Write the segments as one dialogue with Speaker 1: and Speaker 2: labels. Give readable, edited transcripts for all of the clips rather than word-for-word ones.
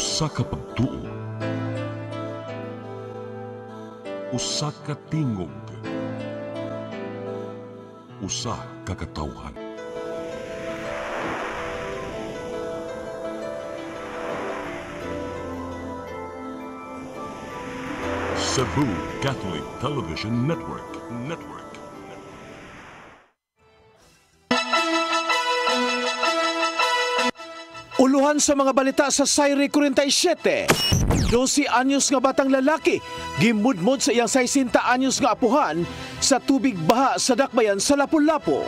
Speaker 1: Usa ka pagtuo, usa ka tingog, usa ka katawhan. Cebu Catholic Television Network.
Speaker 2: Uluhan sa mga balita sa Sayre 47. 12 anyos nga batang lalaki gimudmod sa iyang 60 anyos nga apuhan sa tubig baha sa dakbayan sa Lapu-Lapu.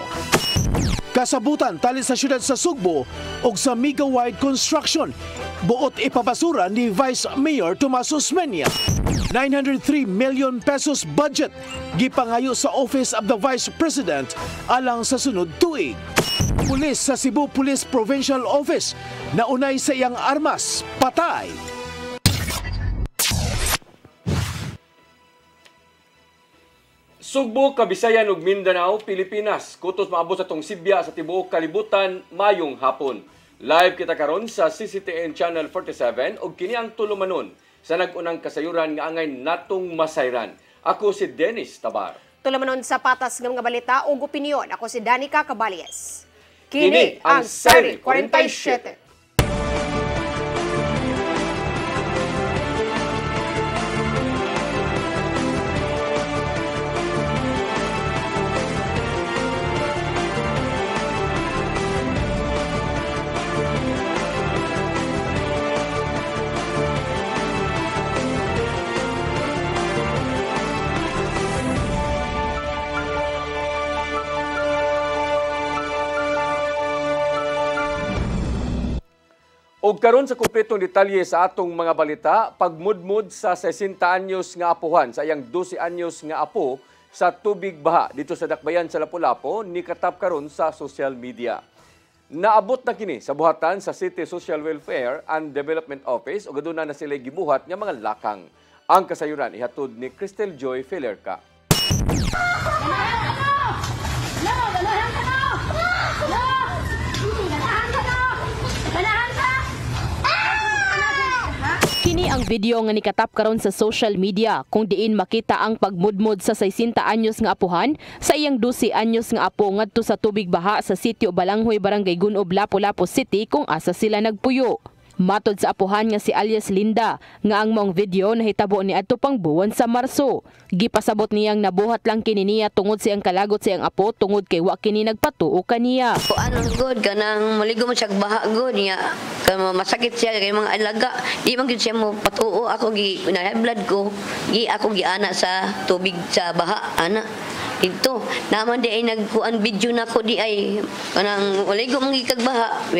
Speaker 2: Kasabutan tali sa siyudad sa Sugbo ug sa Mega-wide Construction buot ipabasura ni Vice Mayor Tomaso Osmeña. 903 million pesos budget gipangayo sa Office of the Vice President alang sa sunod tuig. Pulis sa Cebu Police Provincial Office naunay sa iyang armas, patay.
Speaker 3: Sugbo, Kabisayan ug Mindanao, Pilipinas. Kutos maabot sa tong Sibya sa tibuok kalibutan mayong hapon. Live kita karon sa CCTN Channel 47 ug kini ang tulumanon sa nag-unang kasayuran nga angay natong masayran. Ako si Dennis Tabar.
Speaker 4: Tulumanon sa patas ng mga balita ug opinyon. Ako si Danica Caballes.
Speaker 3: Kini ang Sayre 47. Og karon sa kumpletong detalye sa atong mga balita, pagmudmud sa 60 anyos nga apuhan sa iyang 12 anyos nga apo sa tubig baha dito sa dakbayan sa Lapu-Lapu ni katap karon sa social media. Naabot na kini sa buhatan sa City Social Welfare and Development Office ug aduna na sila gibuhat nga mga lakang. Ang kasayuran ihatod ni Cristel Joy Felerca.
Speaker 5: Kini ang video nga nikatap karon sa social media kung diin makita ang pagmudmod sa 60 anyos nga apuhan sa iyang 12 anyos nga apo ngadto sa tubig baha sa sitio Balanghoy, Barangay Gunob, Lapu-Lapu City kung asa sila nagpuyo. Matod sa apuhan nga si alias Linda nga ang maong video nahitabo ni adto pang buwan sa Marso. Gipasabot niyang nabuhat lang kini niya tungod siyang kalagot siyang apo tungod kay wa kini nagpatuo kaniya.
Speaker 6: Ano good kanang maligo mo siya baha good niya. Kaya masakit siya kay mga alaga. Di man gid siya mo patuo ako gi high blood ko. Ako gi ana sa tubig sa baha ana. Ito, naman di ay nagkuan video na ko di ay kanang maligo mong gikagbaha.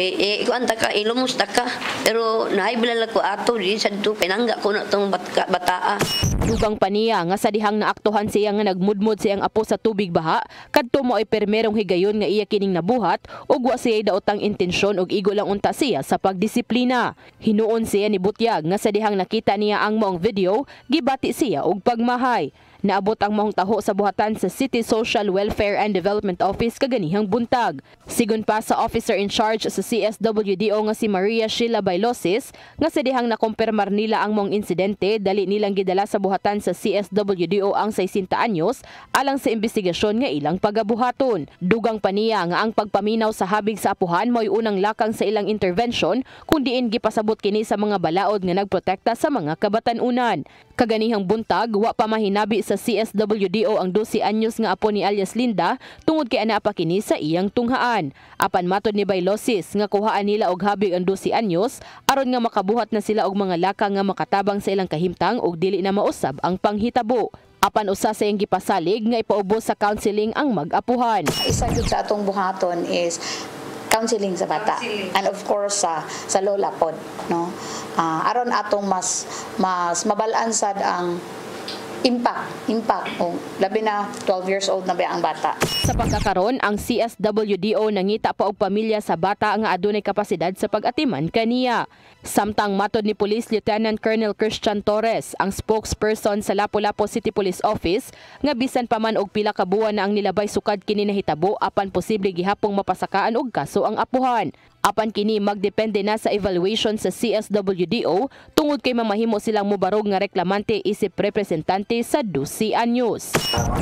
Speaker 6: Ikuan ta ka ilumusta ka. Pero nahibilala ko ato di sa dito pinangga ko na tong bataa.
Speaker 5: Dugang paniya nga sa dihang naaktuhan siya nga nagmudmod siyang apo sa tubig baha kadto mo ay permerong higayon nga iya kining nabuhat ug wa siya daotang intensyon ug igo lang unta siya sa pagdisiplina. Hinuon siya ni Butyag nga sa dihang nakita niya ang maong video gibati siya og pagmahay. Naabot ang maong taho sa buhatan sa City Social Welfare and Development Office kaganihang buntag. Sigon pa sa officer in charge sa CSWDO nga si Maria Sheila Bailosis nga sa dihang nakumpirmar nila ang maong insidente dali nilang gidala sa buhatan sa CSWDO ang 60 anyos alang sa investigasyon nga ilang pagabuhaton. Dugang paniya nga ang pagpaminaw sa habig sa apuhan mo'y unang lakang sa ilang intervention kung diin gipasabot kini sa mga balaod nga nagprotekta sa mga kabatanunan. Kaganihang buntag, wa pa mahinabi sa CSWDO ang 12 anyos nga apo ni alias Linda tungod kay ana pa kini sa iyang tunghaan. Apan matod ni Bailosis nga kuhaan nila og habig ang 12 anyos aron nga makabuhat na sila og mga lakang nga makatabang sa ilang kahimtang ug dili na mausab ang panghitabo. Apan usa sa iyang gipasalig nga ipaubos sa counseling ang mag-apuhan.
Speaker 7: Isa gyud sa atong buhaton is counseling sa bata and of course sa lola pod no aron atong mas mabalaan sad ang impact labi na 12 years old na ba ang bata.
Speaker 5: Sa pagkakaron ang CSWDO nangita pa og pamilya sa bata nga adunay kapasidad sa pag-atiman kaniya. Samtang matod ni Police Lieutenant Colonel Christian Torres, ang spokesperson sa Lapu-Lapu City Police Office, nga bisan pa man og pila ka buwan na ang nilabay sukad kini nahitabo apan posible gihapong mapasakaan og kaso ang apuhan. Apan kini magdepende na sa evaluation sa CSWDO tungod kay mamahimo silang mubarog nga reklamante isip representante sa 12 anyos.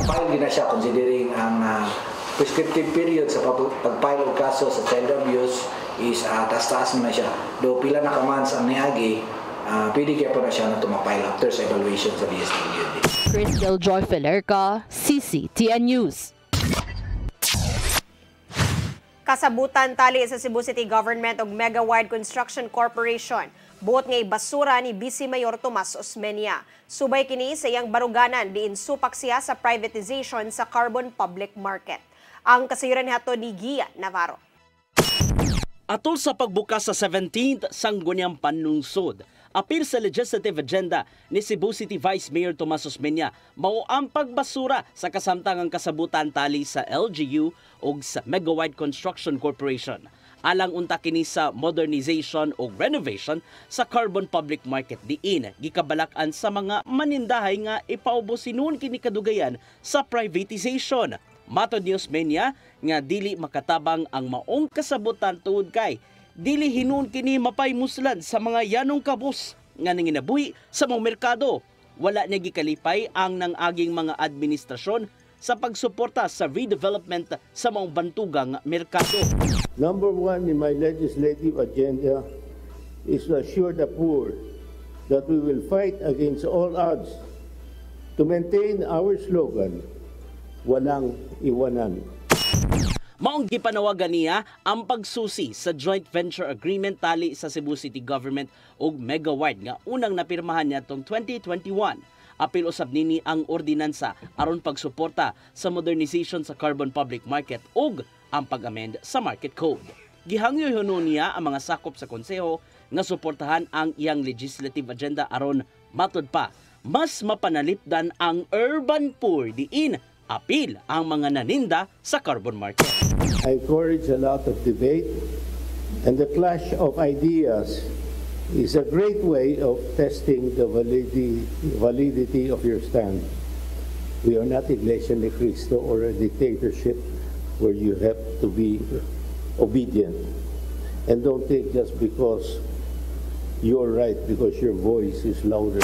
Speaker 8: File din na siya considering ang prescriptive period sa pag-file og kaso sa child abuse is taas-taas na siya. Do pila na ka months ang niagi, pwede kaya po na siya na tumapile after sa evaluation sa DSWD.
Speaker 5: Crystal Joy Felerca, CCTN News.
Speaker 4: Kasabutan tali sa Cebu City Government ug Megawide Construction Corporation. Buot nga basura ni Vice Mayor Tomas Osmeña. Subay kini sa iyang baruganan diin supak siya sa privatization sa carbon public market. Ang kasayuran hato ni Gia Navarro.
Speaker 9: Atol sa pagbukas sa 17th Sangguniang Panlungsod, apil sa legislative agenda ni Cebu City Vice Mayor Tomas Osmeña mao ang pagbasura sa kasamtangang kasabutan tali sa LGU o sa Megawide Construction Corporation. Alang unta kini sa modernization o renovation sa carbon public market diin gikabalak-an sa mga manindahay nga ipaubos sinuon kini kadugayan sa privatization. Matod ni Osmeña nga dili makatabang ang maong kasabutan tuod kay dili hinuon kini mapaymuslan sa mga yanong kabus nga nanginabuhi sa mga merkado. Wala niya gikalipay ang nangaging mga administrasyon sa pagsuporta sa redevelopment sa mga bantugang merkado.
Speaker 10: Number one in my legislative agenda is to assure the poor that we will fight against all odds to maintain our slogan, walang iwanan.
Speaker 9: Maong gipanawagan niya ang pagsusi sa joint venture agreement tali sa Cebu City Government ug Megawide nga unang napirmahan niya tong 2021. Apil usab nini ang ordinansa aron pagsuporta sa modernization sa carbon public market ug ang pag-amend sa market code. Gihangyoy niya ang mga sakop sa konseho nga suportahan ang iyang legislative agenda aron matod pa mas mapanalipdan ang urban poor diin apil ang mga naninda sa carbon market.
Speaker 10: I encourage a lot of debate, and the clash of ideas is a great way of testing the validity of your stand. We are not Iglesia ni Cristo or a dictatorship where you have to be obedient. And don't think just because you're right, because your voice is louder.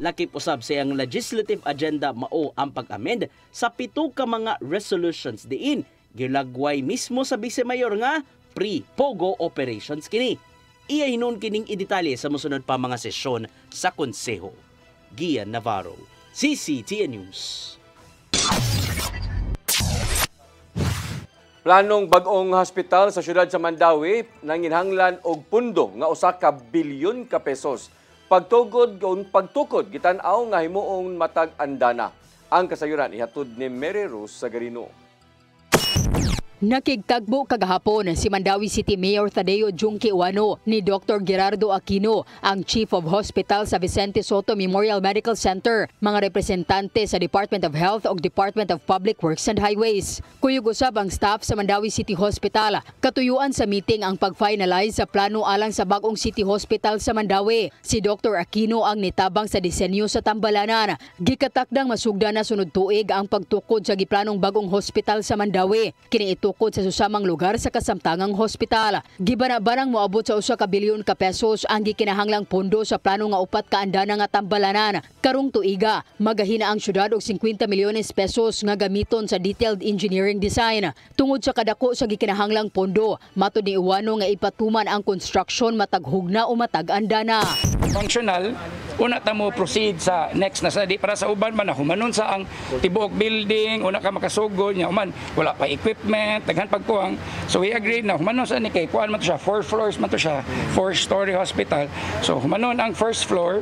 Speaker 9: Lakip usab sa iyang legislative agenda mao ang pag-amend sa 7 ka mga resolutions diin gilagway mismo sa Vice Mayor nga pre-pogo operations kini. Iya hinon kining idetalye sa mosunod pa mga sesyon sa konseho. Gia Navarro, CCTN News.
Speaker 3: Planong bag-ong hospital sa syudad sa Mandawi nanginhanglan og pundo nga usa ka bilyon ka pesos. Pagtukod gitan-aw nga himuong matag andana. Ang kasayuran ihatod ni Mary Rose Sagarino.
Speaker 11: Nakigtagbo kagahapon si Mandawi City Mayor Tadeo Junque Uano ni Dr. Gerardo Aquino, ang Chief of Hospital sa Vicente Soto Memorial Medical Center, mga representante sa Department of Health o Department of Public Works and Highways. Kuyog usab ang staff sa Mandawi City Hospital. Katuyuan sa meeting ang pag-finalize sa plano alang sa bagong City Hospital sa Mandawi. Si Dr. Aquino ang nitabang sa disenyo sa Tambalanan. Gikatakdang masugdan na sunod tuig ang pagtukod sa giplanong bagong hospital sa Mandawi. Kini ito sa susamang lugar sa kasamtangang hospital. Gibana-banang moabot sa 1 ka bilyon ka pesos ang gikinahanglang pondo sa plano nga 4 ka andana nga Tambalanan. Karong tuiga, magahina ang syudad og 50 milyones pesos nga gamiton sa detailed engineering design. Tungod sa kadako sa gikinahanglang pondo, matod ni Uwano nga ipatuman ang construction matag hugna o matag andana.
Speaker 12: Functional, una ta mo proceed sa next na sa di para sa uban man na humanon sa ang tibuok building, una ka makasugod nya human wala pa equipment daghan pagkuhang. So we agreed na humanon sa ni kay kuan man to siya 4 floors man to siya, 4-story hospital. So humanon ang first floor,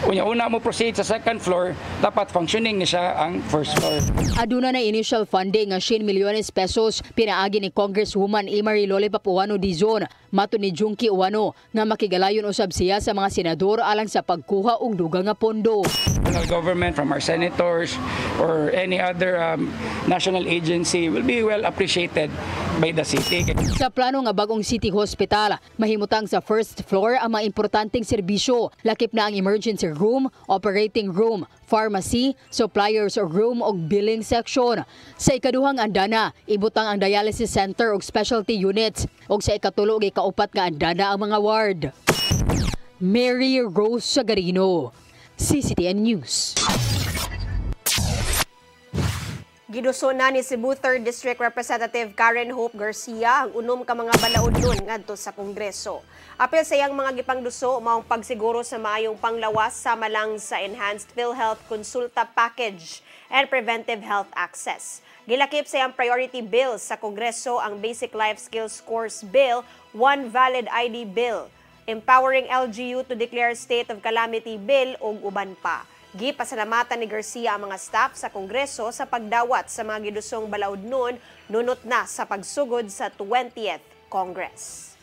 Speaker 12: una mo proceed sa second floor, dapat functioning ni siya ang first floor.
Speaker 11: Aduna na initial funding nga 100 milyones pesos pinaagi ni Congresswoman Imari Lole Papuano Dizon Mato ni Junkie Uwano nga makigalayon usab siya sa mga senador alang sa pagkuha og dugang nga pondo.
Speaker 12: Government from our senators or any other national agency will be well appreciated by the city.
Speaker 11: Sa plano nga bagong city hospital, mahimutang sa first floor ang mga importanteng serbisyo. Lakip na ang emergency room, operating room, pharmacy, suppliers room ug billing section. Sa ikaduhang andana, ibutang ang dialysis center ug specialty units. Ug sa ikatulo ug ikaupat nga andana ang mga ward. Mary Rose Sagarino, CCTN News.
Speaker 4: Giduso na ni Cebu 3rd District Representative Karen Hope Garcia ang unom ka mga balaod ngadto sa Kongreso. Apil sa iyang mga gipangduso maong pagsiguro sa maayong panglawas sama lang sa Enhanced PhilHealth Consulta Package and Preventive Health Access. Gilakip sa iyang priority bill sa Kongreso ang Basic Life Skills Course Bill, One Valid ID Bill, Empowering LGU to Declare State of Calamity Bill ug uban pa. Gipasalamatan ni Garcia ang mga staff sa Kongreso sa pagdawat sa mga gidusong balaod nun, nunot na sa pagsugod sa 20th Congress.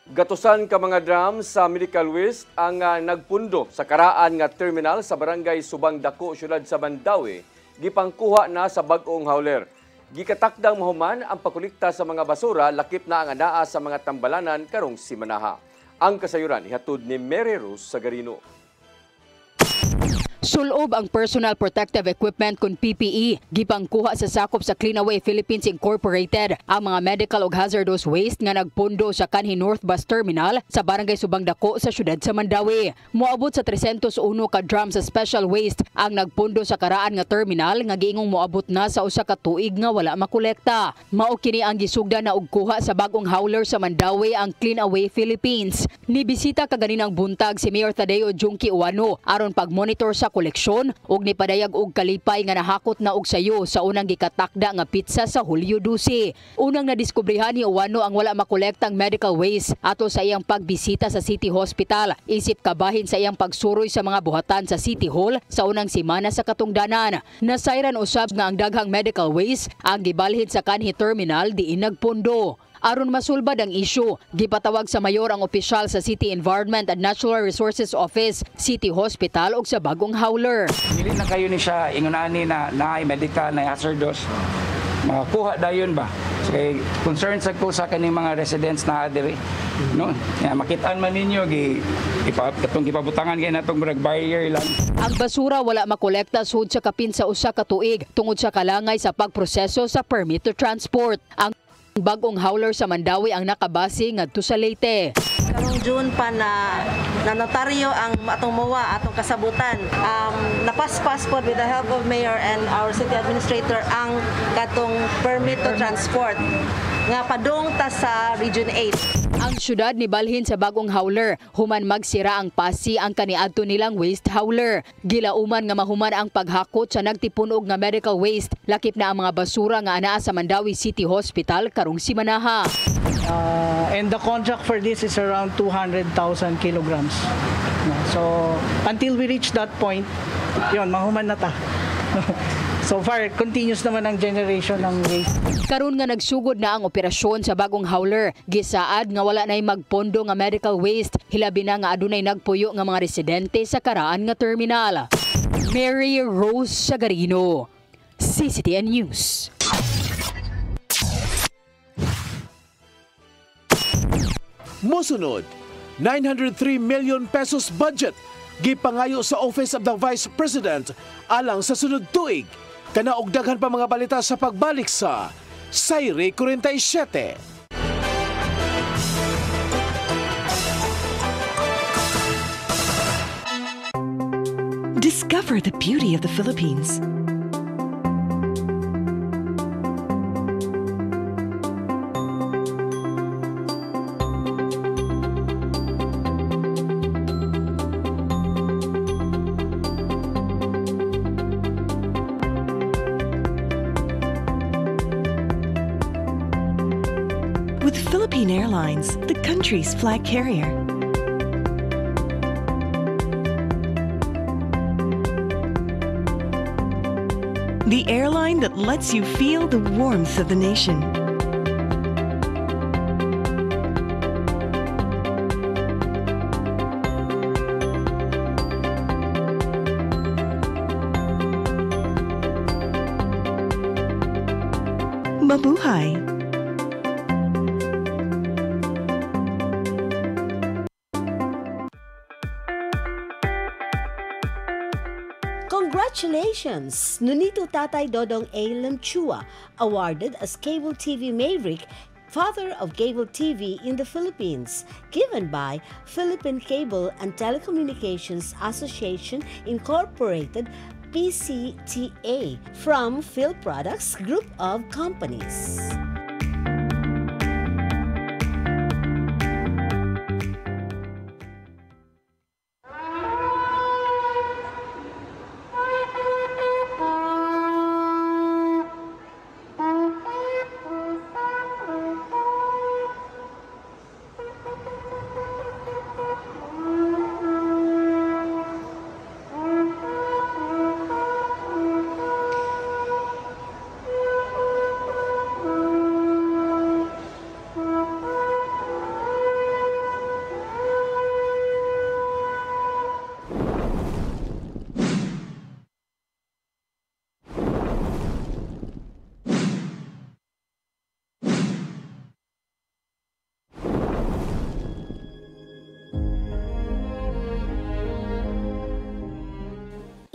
Speaker 3: Gatusan ka mga drums sa medical waste ang nagpundo sa karaan nga terminal sa barangay Subang Dako, syudad sa Mandawi, gipangkuha na sa bag-ong hauler. Gikatakdang mahuman ang pagkolekta sa mga basura, lakip na ang anaa sa mga tambalanan karong simanaha. Ang kasayuran ihatod ni Mary Rose Sagarino.
Speaker 11: Sulob ang personal protective equipment kun PPE gipangkuha sa sakop sa Cleanaway Philippines Incorporated ang mga medical ug hazardous waste nga nagpundo sa kanhi North Bus Terminal sa barangay Subang Dako sa syudad sa Mandawi. Moabot sa 301 ka drums sa special waste ang nagpundo sa karaan nga terminal nga giingong moabot na sa usa ka tuig nga wala makolekta. Mao kini ang gisugda na og kuha sa bagong hauler sa Mandawi ang Cleanaway Philippines. Nibisita kaganinang buntag si Mayor Tadeo Junkie Uwano aron pagmonitor sa koleksyon ug nipadayag og kalipay nga nahakot na og sayo sa unang gikatakda nga pizza sa Hulyo 12. Unang nadiskubrihan ni Uwano ang wala makolektang medical waste ato sa iyang pagbisita sa City Hospital. Isip kabahin sa iyang pagsuroy sa mga buhatan sa City Hall sa unang semana sa katungdanan. Nasayran usab nga ang daghang medical waste ang gibalhin sa kanhi terminal diin nagpundo. Aron masulbad ang isyu, gipatawag sa mayor ang opisyal sa City Environment and Natural Resources Office, City Hospital ug sa bagong hauler.
Speaker 12: Dili na kayo ni siya ingunani na medical na hazardous. Makuha dayon ba? So, kay concerned sa ko sa kaning mga residents na adiri. No? Makitaan man ninyo katong gipabutangan kay natong barrier lang.
Speaker 11: Ang basura wala makolekta sud sa kapin sa usa ka tuig tungod sa kalangay sa pagproseso sa permit to transport. Ang bagong hauler sa Mandawi ang nakabase ngadto sa Leyte.
Speaker 13: Karong June pa na notaryo ang atong MOA, atong kasabutan. Napaspas po with the help of Mayor and our City Administrator ang katong permit to transport nga padung ta sa Region 8.
Speaker 11: Ang syudad ni balhin sa bagong hauler, human magsira ang pasi ang kaniadto nilang waste hauler. Gilauman nga mahuman ang paghakot sa nagtipunog nga medical waste, lakip na ang mga basura nga anaa sa Mandawi City Hospital karong simanaha.
Speaker 14: And the contract for this is around 200,000 kilograms. So until we reach that point, yun, mahuman na ta. So far, continuous naman ang generation ng waste.
Speaker 11: Karon nga nagsugod na ang operasyon sa bagong hauler, gisaad nga wala nay magpondo nga medical waste, hilabi na nga adunay nagpuyo nga mga residente sa karaan nga terminal. Mary Rose Sagarino, CCTN News.
Speaker 2: Mosunod, 903 million pesos budget gipangayo sa Office of the Vice President alang sa sunod tuig. Kana og daghan pa mga balita sa pagbalik sa Sayre 47.
Speaker 15: Discover the beauty of the Philippines. With Philippine Airlines, the country's flag carrier. the airline that lets you feel the warmth of the nation. Mabuhay!
Speaker 16: Congratulations! Nonito Tatay Dodong A. Lemchua, awarded as Cable TV Maverick, Father of Cable TV in the Philippines, given by Philippine Cable and Telecommunications Association Incorporated, PCTA, from Phil Products Group of Companies.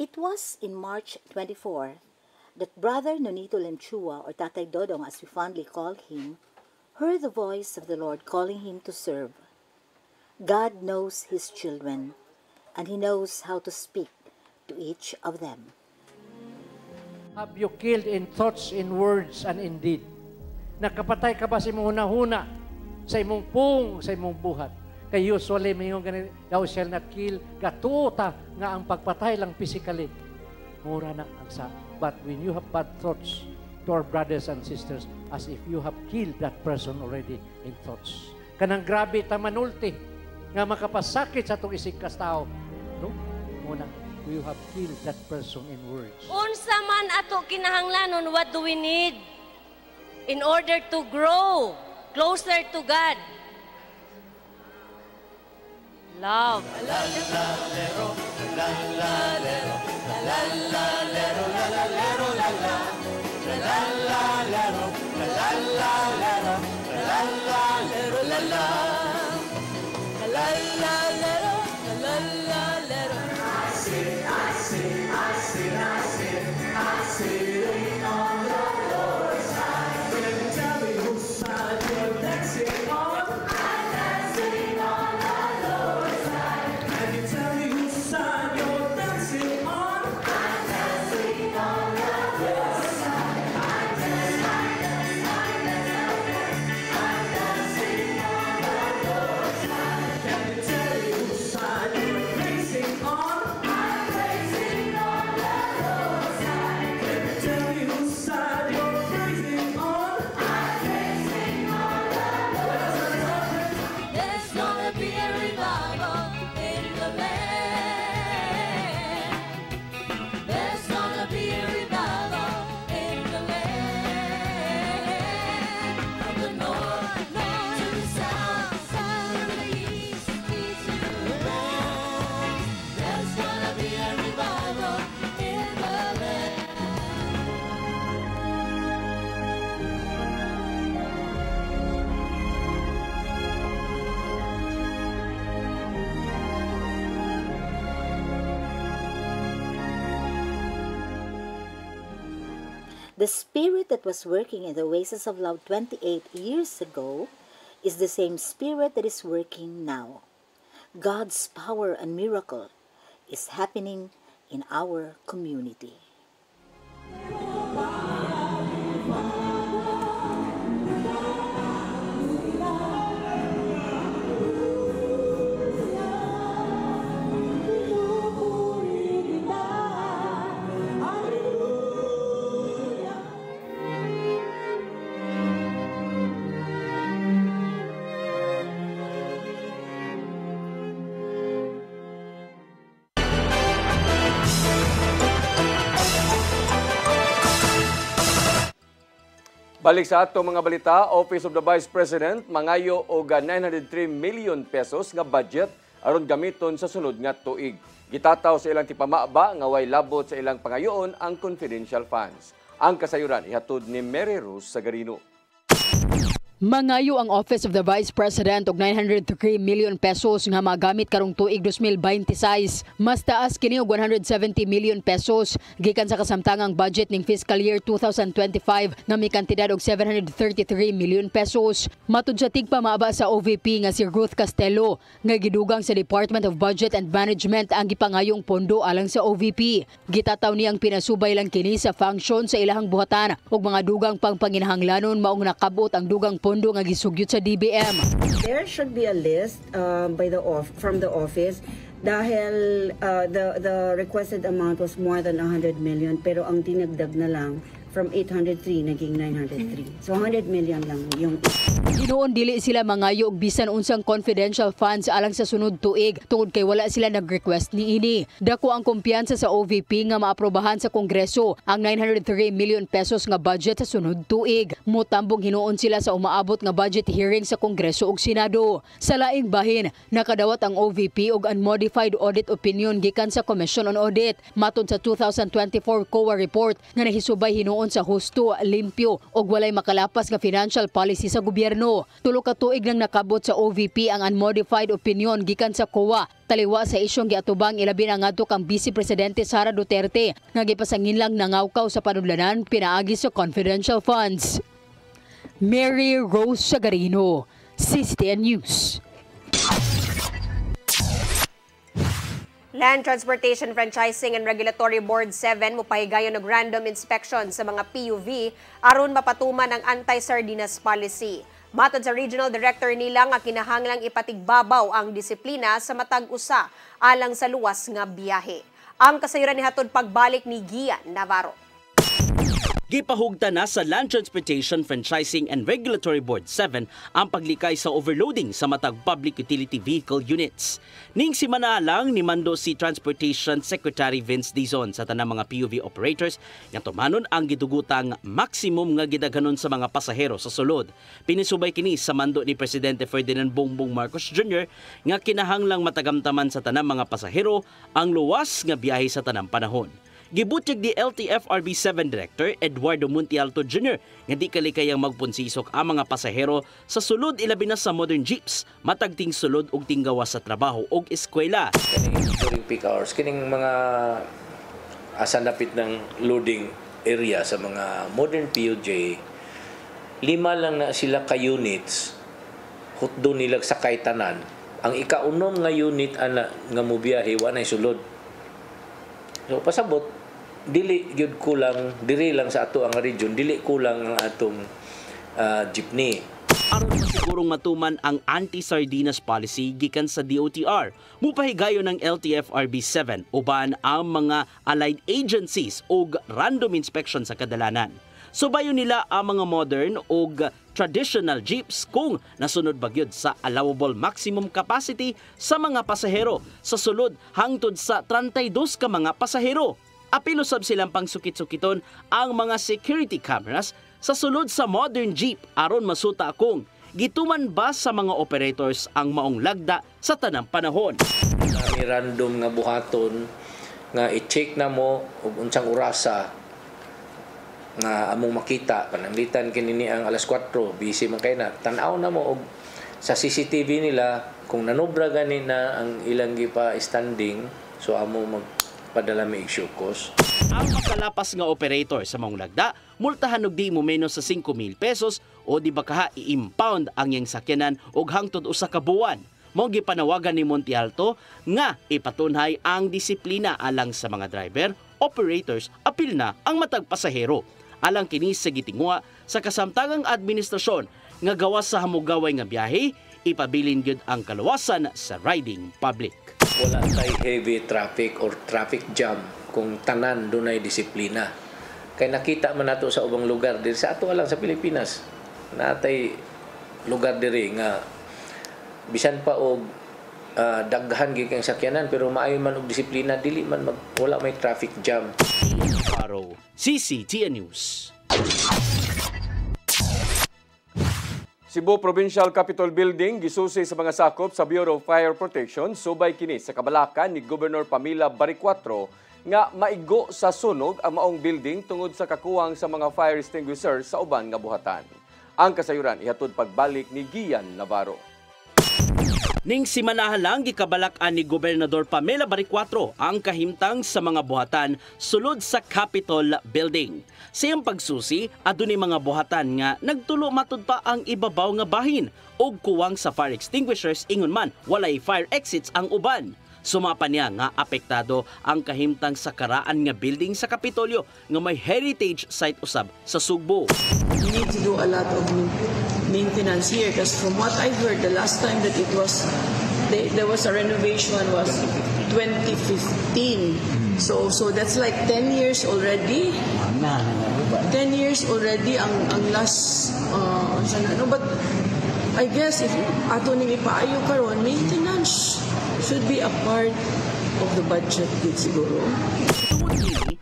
Speaker 16: It was in March 24 that Brother Nonito Lemchua, or Tatay Dodong as we fondly call him, heard the voice of the Lord calling him to serve. God knows His children, and He knows how to speak to each of them.
Speaker 17: Have you killed in thoughts, in words, and in deed? Nakapatay ka ba sa imong hunahuna, sa imong pung, sa imong buhat? Kay usually, mayroong ganun, thou shall not kill, gatuta nga ang pagpatay lang physically. Mura na ang sa. But when you have bad thoughts to our brothers and sisters, as if you have killed that person already in thoughts. Kanang grabe tamanulti, nga makapasakit sa itong isig kas tao. No? Muna, you have killed that person in words.
Speaker 18: Unsa man ato kinahanglanon, what do we need in order to grow closer to God? Love.
Speaker 16: The spirit that was working in the Oasis of Love 28 years ago is the same spirit that is working now. God's power and miracle is happening in our community.
Speaker 3: Balik sa ato mga balita, Office of the Vice President mangayo og 903 million pesos nga budget aron gamiton sa sunod nga tuig. Gitataw sa ilang tipamaba nga way labot sa ilang pangayoon ang confidential funds. Ang kasayuran ihatod ni Mary Rose Sagarino.
Speaker 11: Mangayo ang Office of the Vice President og 903 million pesos nga magamit karong tuig 2026. Mas taas kini og 170 million pesos gikan sa kasamtangang budget ning fiscal year 2025 nga may kantidad og 733 million pesos. Matud sa tigpamaaba sa OVP nga si Ruth Castelo nga gidugang sa Department of Budget and Management ang gipangayong pondo alang sa OVP. Gitataw niyang pinasubay lang kini sa function sa ilahang buhatan ug mga dugang pangpanginahanglanon maong nakabot ang dugang pondo nga gisugyot sa DBM.
Speaker 19: There should be a list from the office dahil the requested amount was more than 100 million pero ang dinagdag na lang from 803 naging 903. So 100 million lang yung
Speaker 11: Ginoon dili sila mangayo og bisan unsang confidential funds alang sa sunod tuig tungod kay wala sila nag-request niini. Dako ang kumpiyansa sa OVP nga maaprobahan sa Kongreso ang 903 million pesos nga budget sa sunod tuig. Motambong hinuon sila sa umaabot nga budget hearing sa Kongreso ug Senado. Sa laing bahin, nakadawat ang OVP og unmodified audit opinion gikan sa Commission on Audit matud sa 2024 COA report nga nahisubay hinuon sa husto, limpyo ug walay makalapas nga financial policy sa gobyerno. Tulo ka tuig nang nakabot sa OVP ang unmodified opinion gikan sa COA taliwa sa isyong giatubang ilabi na ngadto kang Vice Presidente Sara Duterte nga gipasangin lang nangawkaw sa panudlanan pinaagi sa confidential funds. Mary Rose Sagarino, CCTN News.
Speaker 4: Land Transportation Franchising and Regulatory Board 7 mopahigayon og random inspection sa mga PUV aron mapatuman ang anti-sardinas policy. Matod sa Regional Director nila nga kinahanglang ipatigbabaw ang disiplina sa matag usa alang sa luwas nga biyahe. Ang kasayuran ni hatod pagbalik ni Gian Navarro.
Speaker 9: Gipahugta na sa Land Transportation Franchising and Regulatory Board 7 ang paglikay sa overloading sa matag public utility vehicle units. Ning simana lang ni mando si Transportation Secretary Vince Dizon sa tanang mga PUV operators nga tumanon ang gidugutang maximum nga gidaghanon sa mga pasahero sa sulod. Pinisubay kini sa mando ni Presidente Ferdinand Bongbong Marcos Jr. nga kinahanglang matagamtaman sa tanang mga pasahero ang luwas nga biyahe sa tanang panahon. Gibutyag di LTFRB 7 Director Eduardo Montialto Jr. nga di kalikayang magpunsisok ang mga pasahero sa sulod ilabi na sa modern jeeps, matagting sulod og tinggawas sa trabaho og eskwela.
Speaker 20: During peak hours, kining mga asanapit ng loading area sa mga modern PUJ, 5 lang na sila ka-units, hutdo nilag sa kaitanan. Ang ikaunom nga unit ana nga mobiyahe wa nay sulod. So pasabot dili gyud kulang diri lang sa ato ang region, dili kulang ang atong jeepney.
Speaker 9: Aron masigurong matuman ang anti-sardinas policy gikan sa DOTR, mupahigayon ng LTFRB 7 uban ang mga allied agencies og random inspection sa kadalanan. Subayon nila ang mga modern og traditional jeeps kung nasunod bagyod sa allowable maximum capacity sa mga pasahero sa sulod hangtod sa 32 ka mga pasahero. Apil usab silang pangsukit-sukiton ang mga security cameras sa sulod sa modern jeep aron masuta kung gituman ba sa mga operators ang maong lagda sa tanang panahon.
Speaker 20: May random nga buhaton nga i-check na mo og unsang orasa nga among makita pananglitan kinini ang alas 4 busy man kay na tan-aw na mo og sa CCTV nila kung nanobra gani na ang ilang gipa standing so amo magpadala mi isyukos.
Speaker 9: Ang makalapas nga operator sa maong lagda multahan og di mo menos sa 5,000 pesos o di ba kaha i-impound ang iyang sakyanan og hangtod usa ka buwan. Mao gipanawagan ni Montialto nga ipatunhay ang disiplina alang sa mga driver, operators, apil na ang matag pasahero. Alang kini sa gitingwa sa kasamtangang administrasyon nga gawas sa hamugaway nga biyahe, ipabilin gyud ang kaluwasan sa riding public.
Speaker 20: Wala tay heavy traffic or traffic jam kung tanan dunay disiplina. Kay nakita man nato sa ubang lugar diri sa ato lang sa Pilipinas. Natay lugar diri nga bisan pa og daghan gyud kang sakyanan pero maayo man og disiplina dili man wala may traffic jam.
Speaker 9: CCTN News.
Speaker 3: Cebu Provincial Capitol Building gisusi sa mga sakop sa Bureau of Fire Protection subay kini sa kabalakan ni Governor Pamela Baricuatro nga maigo sa sunog ang maong building tungod sa kakuwang sa mga fire extinguishers sa uban nga buhatan. Ang kasayuran ihatod pagbalik ni Gian Navarro.
Speaker 9: Ning simanahan lang gikabalak-an ni Gobernador Pamela Baricuatro ang kahimtang sa mga buhatan sulod sa Capitol Building. Sa iyang pagsusi, adunay mga buhatan nga nagtulo matud pa ang ibabaw nga bahin ug kuwang sa fire extinguishers ingon man walay fire exits ang uban. Sumapa niya nga apektado ang kahimtang sa karaan nga building sa Kapitolyo nga may heritage site usab sa Sugbo.
Speaker 21: We need to do a lot of maintenance here because from what I heard the last time that it was there was a renovation was 2015. So that's like 10 years already. 10 years already ang last but I guess if ato ning ipaayo karon maintenance should be a part of the budget siguro.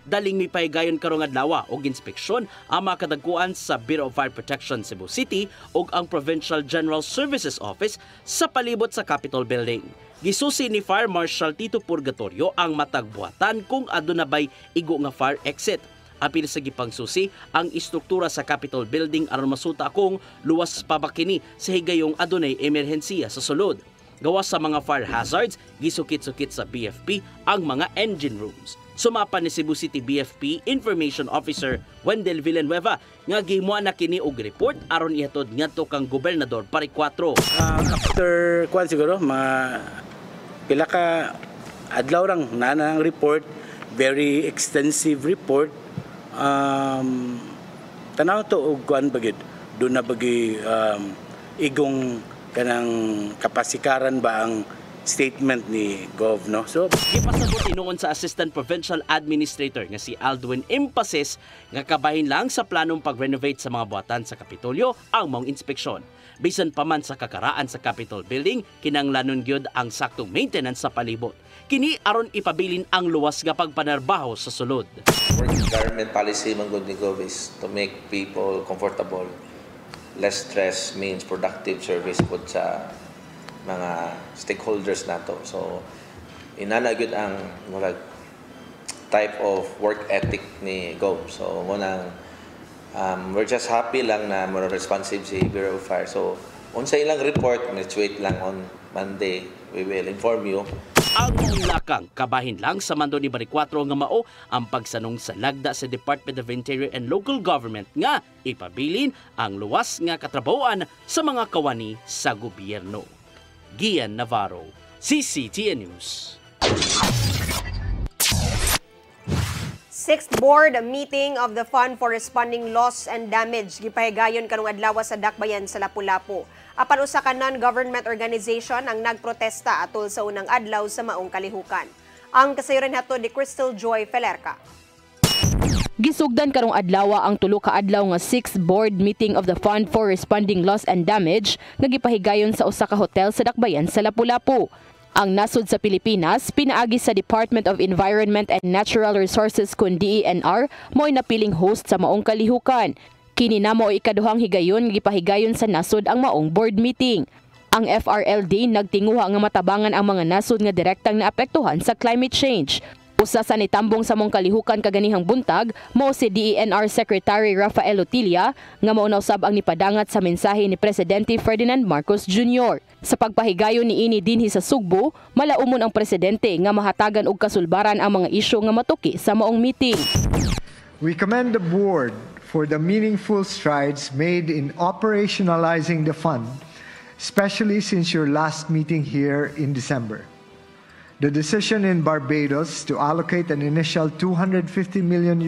Speaker 9: Daling mipaygayon karong adlaw og inspeksyon ang mga kadagkuan sa Bureau of Fire Protection Cebu City ug ang Provincial General Services Office sa palibot sa Capitol Building. Gisusi ni Fire Marshal Tito Purgatorio ang matag buhatan kung aduna bay igo nga fire exit. Apil sa gipangsusi ang istruktura sa Capitol Building aron masuta kung luwas pa ba kini sa higayong adunay emerhensiya sa sulod. Gawas sa mga fire hazards, gisukit-sukit sa BFP ang mga engine rooms. Sumapa ni Cebu City BFP Information Officer Wendell Villanueva nga gihimuan na kini og report aron ihatod ngadto kang Gobernador Baricuatro.
Speaker 22: After kwan siguro pila ka adlaw rang nana ang report, very extensive report. Tanaw to og kwan bagid do na bagi igong kanang kapasikaran ba ang statement ni Gov, no? So,
Speaker 9: gipasabot noon sa Assistant Provincial Administrator nga si Aldwin Impases nga kabahin lang sa planong pag-renovate sa mga buhatan sa Kapitolyo ang maong inspeksyon. Bisan pa man sa kakaraan sa Capitol Building, kinanglanon gyud ang saktong maintenance sa palibot. Kini aron ipabilin ang luwas nga pagpanarbaho sa sulod.
Speaker 20: Government policy man gud ni Gov is to make people comfortable. Less stress means productive service pud sa mga stakeholders nato. So inana gyud ang type of work ethic ni Gov. So munang we're just happy lang na more responsive si Bureau of Fire. So unsay ilang report, let's wait lang on Monday. We will inform you.
Speaker 9: Ang lakang kabahin lang sa mando ni Baricuatro nga mao ang pagsanong sa lagda sa Department of Interior and Local Government nga ipabilin ang luwas nga katrabahoan sa mga kawani sa gobyerno. Gian Navarro, CCTN News.
Speaker 4: Sixth board meeting of the Fund for Responding Loss and Damage gipahigayon karong adlaw sa Dakbayan sa Lapu-Lapu. Apan usa ka non-government organization ang nagprotesta atol sa unang adlaw sa maong kalihukan. Ang kasayuran hatod ni Crystal Joy Felerca.
Speaker 5: Gisugdan karong adlaw ang tulo ka adlaw nga 6th board meeting of the Fund for Responding Loss and Damage nga gipahigayon sa usa ka hotel sa Dakbayan sa Lapu-Lapu. Ang nasod sa Pilipinas, pinaagi sa Department of Environment and Natural Resources kun DENR mo'y napiling host sa maong kalihukan. Kini na mo ikaduhang higayon gipahigayon sa nasod ang maong board meeting. Ang FRLD nagtinguha nga matabangan ang mga nasod nga direktang naapektuhan sa climate change. Usa sa nitambong sa mong kalihukan kaganihang buntag mao si DENR Secretary Rafael Otilla nga mao na usab ang nipadangat sa mensahe ni Presidente Ferdinand Marcos Jr. Sa pagpahigayon niini dinhi sa Sugbo, malaumon ang presidente nga mahatagan og kasulbaran ang mga isyu nga matuki sa maong meeting.
Speaker 23: We commend the board for the meaningful strides made in operationalizing the fund, especially since your last meeting here in December. The decision in Barbados to allocate an initial $250 million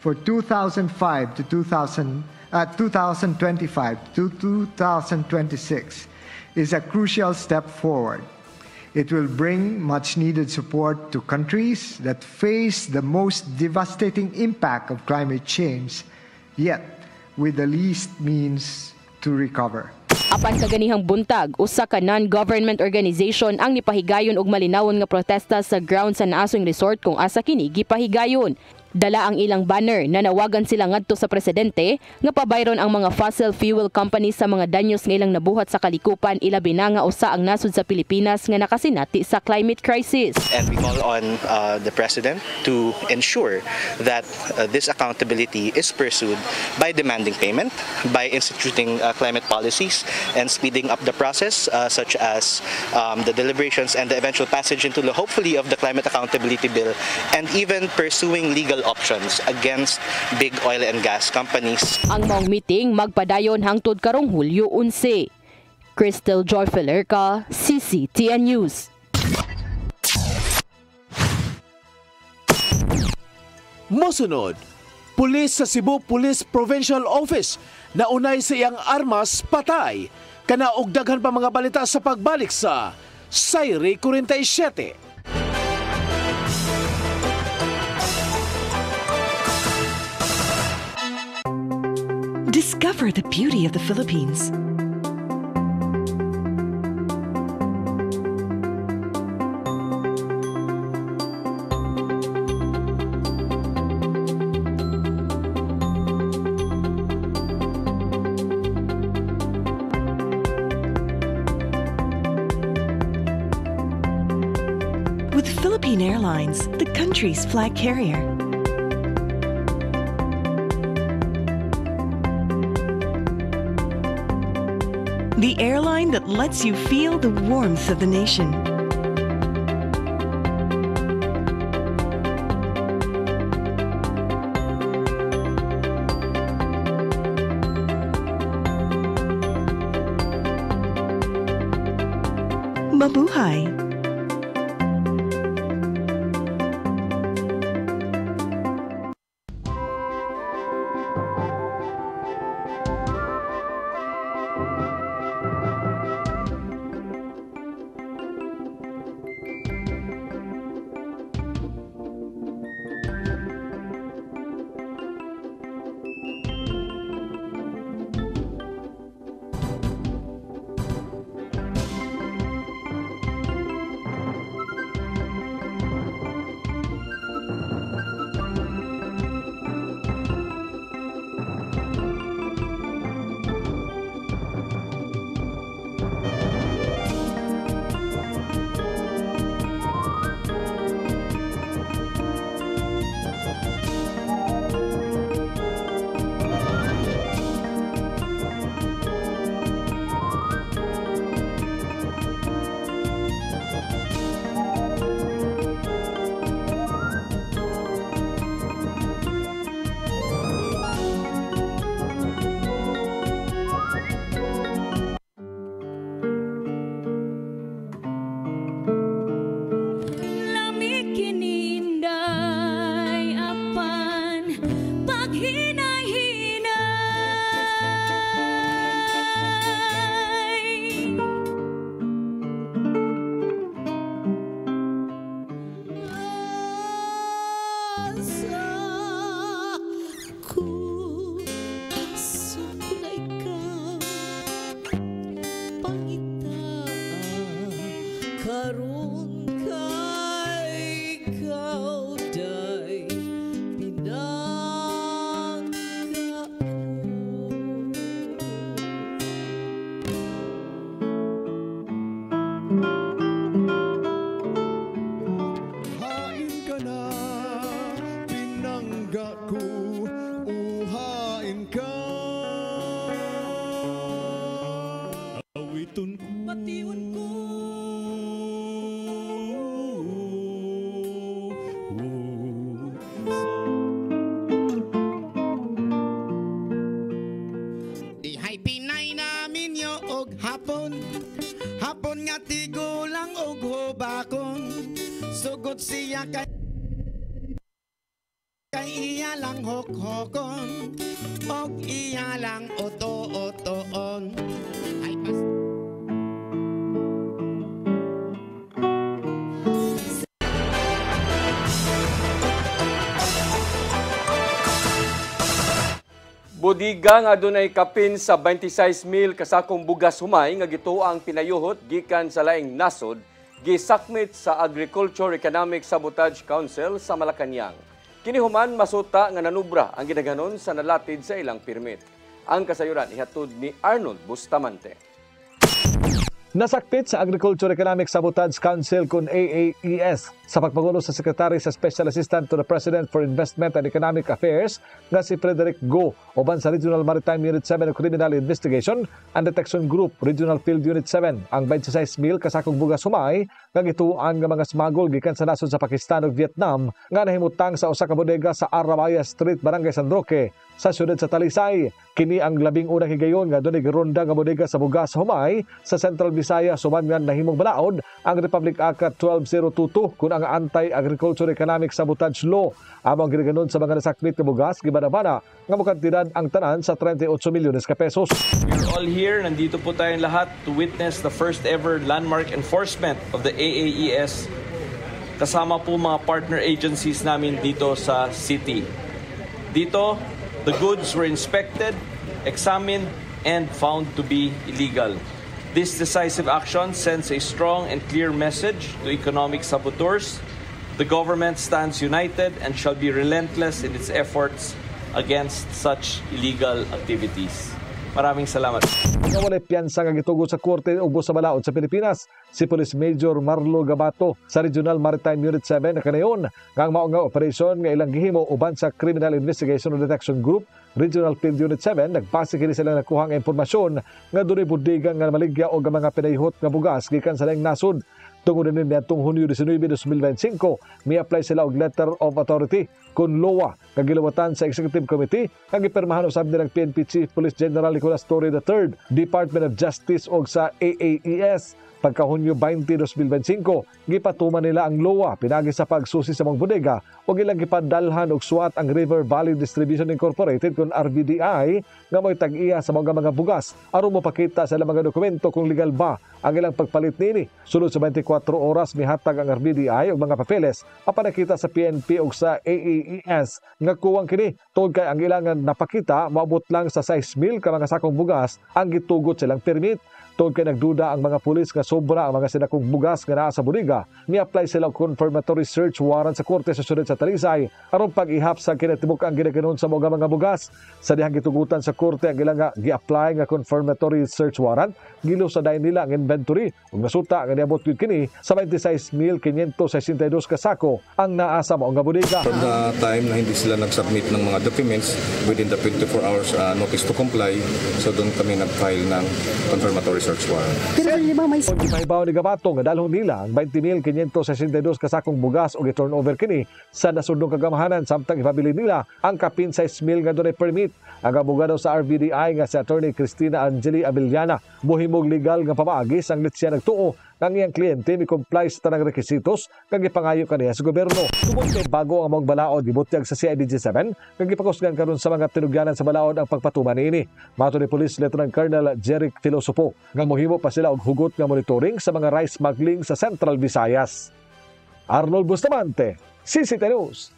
Speaker 23: for 2005 to 2025 to 2026 is a crucial step forward. It will bring much-needed support to countries that face the most devastating impact of climate change, yet with the least means to recover.
Speaker 5: Apan kaganihang buntag, usa ka non-government organization ang nipahigayon og malinawon nga protesta sa ground sa Naasong Resort kung asa kini gipahigayon. Dala ang ilang banner na nawagan sila ngadto sa presidente nga pabayron ang mga fossil fuel companies sa mga danyos nga ilang nabuhat sa kalikupan, ilabi na nga usa ang nasud sa Pilipinas nga nakasinati sa climate crisis.
Speaker 1: And we call on the President to ensure that this accountability is pursued by demanding payment, by instituting climate policies and speeding up the process such as the deliberations and the eventual passage into law, hopefully, of the Climate Accountability Bill, and even pursuing legal options against big oil and gas companies.
Speaker 5: Ang maong meeting magpadayon hangtod karong Hulyo 11. Crystal Joy Felerca, CCTN News.
Speaker 2: Mosunod, pulis sa Cebu Police Provincial Office na unay sa iyang armas patay. Kanaog daghan pa mga balita sa pagbalik sa Sayri 47.
Speaker 15: Discover the beauty of the Philippines. With Philippine Airlines, the country's flag carrier. The airline that lets you feel the warmth of the nation. Mabuhay!
Speaker 6: Hapon nga tigulang og hubakon, sugod siya kay iya lang hokhokon, og iya lang oto-otoon. Ay pas
Speaker 3: Bodiga nga dunay kapin sa 26,000 kasakong bugas humay nga gituo ang pinayuhot gikan sa laing nasod gisakmit sa Agriculture Economic Sabotage Council sa Malacañang. Kinihuman masuta nga nanubra ang ginaganon sa nalatid sa ilang permit. Ang kasayuran ihatod ni Arnold Bustamante.
Speaker 7: Nasakpit sa Agriculture Economic Sabotage Council kun AAES sa pagpangulo sa Secretary sa Special Assistant to the President for Investment and Economic Affairs nga si Frederick Go uban sa Regional Maritime Unit 7 of Criminal Investigation and Detection Group Regional Field Unit 7 ang 26,000 kasakong bugas humay nga gituan nga mga smuggle gikan sa nasod sa Pakistan ug Vietnam nga nahimutang sa usa ka bodega sa Arabaya Street, Barangay San Roque sa siyudad sa Talisay. Kini ang labing unang higayon nga dunay gironda nga bodega sa bugas humay sa Central Visayas suman nga nahimong balaod ang Republic Act 12022 kun ang Anti-Agriculture Economic Sabotage Law. Among ginaganon sa mga nasakmit nga bugas gibana-bana nga mokantidad ang tanan sa 38 milyones ka pesos.
Speaker 8: We're all here, nandito po tayong lahat to witness the first ever landmark enforcement of the AAES kasama po mga partner agencies namin dito sa city. Dito, the goods were inspected, examined, and found to be illegal. This decisive action sends a strong and clear message to economic saboteurs. The government stands united and shall be relentless in its efforts against such illegal activities. Maraming salamat.
Speaker 7: Nga walay piyansa nga gitugot sa Korte ubos sa balaod sa Pilipinas si Police Major Marlo Gabato sa Regional Maritime Unit 7 na kanayon nga ang mao nga operasyon nga ilang gihimo uban sa Criminal Investigation and Detection Group Regional Field Unit 7 nagbase kini sila nakuha nga impormasyon nga dunay budigan nga maligya og mga pinayhot nga bugas gikan sa laing nasod. Tungod din niadtong Hunyo 19, 2025, may apply sila og letter of authority kun LOA nga gilawatan sa Executive Committee nga gipirmahan usab nilang PNP Chief Police General Nicolas Torre III, Department of Justice og sa AAES. Pagka Hunyo 20, 2025, gipatuman nila ang LOA pinagi sa pagsusi sa mga bodega o ilang gipadalhan og suwat ang River Valley Distribution Incorporated kun RVDI nga mo'y tag-iya sa mga bugas aron mapakita sa ilang mga dokumento kung legal ba ang ilang pagpalit nini. Sulod sa 24 oras mihatag ang RVDI og mga papeles apanakita sa PNP og sa AAES nga kuwang kini tungod kay ang ilangan napakita maabot lang sa 6,000 ka mga sakong bugas ang gitugot silang permit. Tungod kay nagduda ang mga pulis nga sobra ang mga sinakong bugas nga naa sa bodega, ni-apply sila og confirmatory search warrant sa korte sa siyudad sa Talisay aron pag-ihap sa kinatibuk ang ginaganon sa mga bugas. Sa dihang gitugutan sa korte ang ilang nga gi-apply nga confirmatory search warrant, gilusaday nila ang inventory ug nasuta nga niabot gyud kini sa 26,562 ka sako ang naa sa mga bodega.
Speaker 10: From the time na hindi sila nag-submit ng mga documents within the 24 hours notice to comply, so doon kami nag-file ng confirmatory search warrant.
Speaker 7: Pero limang may ibaw ni Gabato nga dalhon nila ang 20,562 kasakong bugas o i-turnover kini sa nasundong kagamahanan samtang ipabili nila ang kapin 6,000 nga dunay permit. Ang abogado sa RVDI nga si Attorney Cristina Angeli Abellana mohimog legal nga pamaagis ang litsya nagtuo ng iyang kliyente mi comply sa tanang requisitos kag ipangayo kaniya sa gobyerno. Tungod kay bago ang mga balaod gibutyag sa CIDG7 kag ipakusgan karon sa mga tinugyanan sa balaod ang pagpatuman niini. Mato ni Police Lieutenant Colonel Jeric Filosopo nga mohimo pa sila og hugot nga monitoring sa mga rice smuggling sa Central Visayas. Arnold Bustamante, CCTV News.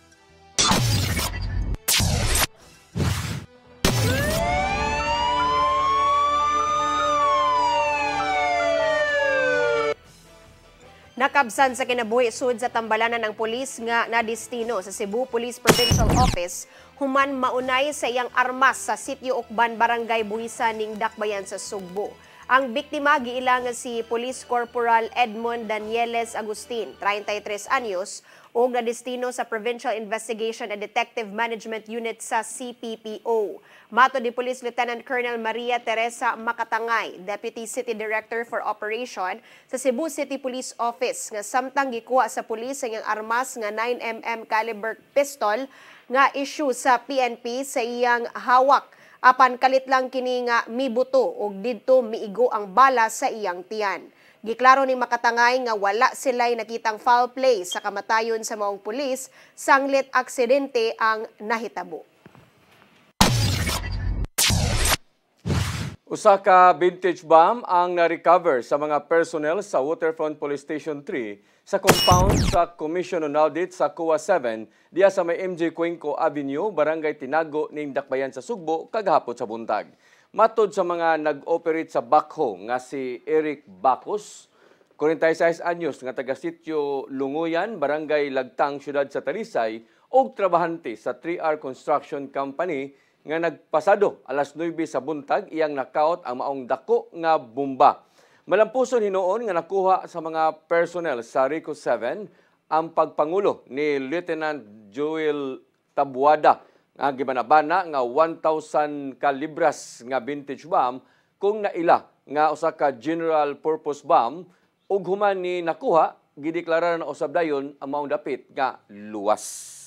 Speaker 4: Nakabsan sa kinabuhi sud sa tambalanan ng pulis nga nadistino sa Cebu Police Provincial Office human maunay sa iyang armas sa Sitio Ukban, Barangay Buhisan ning Dakbayan sa Sugbo. Ang biktima giila nga si Police Corporal Edmond Danieles Agustin, 33 anyos, o nadistino sa Provincial Investigation and Detective Management Unit sa CPPO. Mato di Police Lieutenant Colonel Maria Teresa Makatangay, Deputy City Director for Operation sa Cebu City Police Office, nga samtang gikuha sa pulis ang iyang armas nga 9mm caliber pistol nga issue sa PNP sa iyang hawak. Apan kalit lang kini nga mibuto ug didto miigo ang bala sa iyang tiyan. Giklaro ni Makatangay nga wala sila'y nakitang foul play sa kamatayon sa maong pulis, sanglit aksidente ang nahitabo.
Speaker 3: Usa ka vintage bomb ang na-recover sa mga personnel sa Waterfront Police Station 3 sa compound sa Commission on Audit sa COA 7 diya sa may MJ Cuenco Avenue, Barangay Tinago ning Dakbayan sa Sugbo kagahapon sa buntag. Matod sa mga nag-operate sa backhoe nga si Eric Bacos, 46 anyos nga taga-sitio Lunguyan, Barangay Lagtang, Siyudad sa Talisay, og trabahante sa 3R Construction Company nga nagpasado alas 9 sa buntag iyang nakaut ang maong dako nga bomba. Malampuson hinuon nga nakuha sa mga personnel sa RICO 7 ang pagpangulo ni Lieutenant Joel Tabuada nga gibanabana nga 1,000 kalibras nga vintage bomb kung naila nga usa ka general purpose bomb ug human ni nakuha gideklara na usab dayon ang maong dapit nga luwas.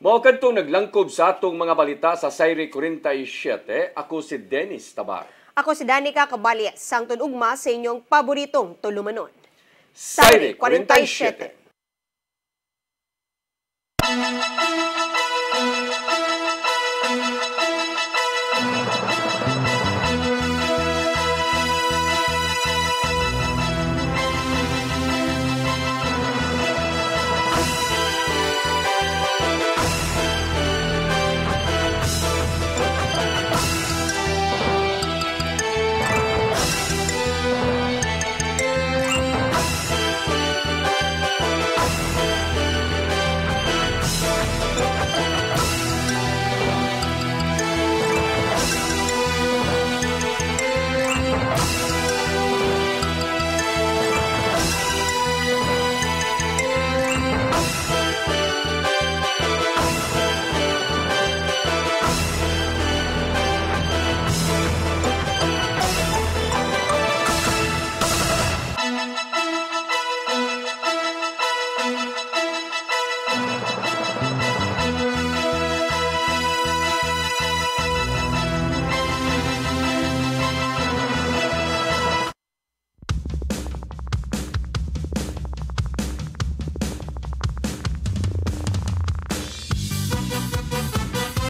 Speaker 3: Mao kadtong naglangkob sa atong mga balita sa Sayre 47, ako si Dennis Tabar.
Speaker 4: Ako si Danica Caballes, sangtod ugma sa inyong paboritong tulumanon.
Speaker 3: Sayre 47.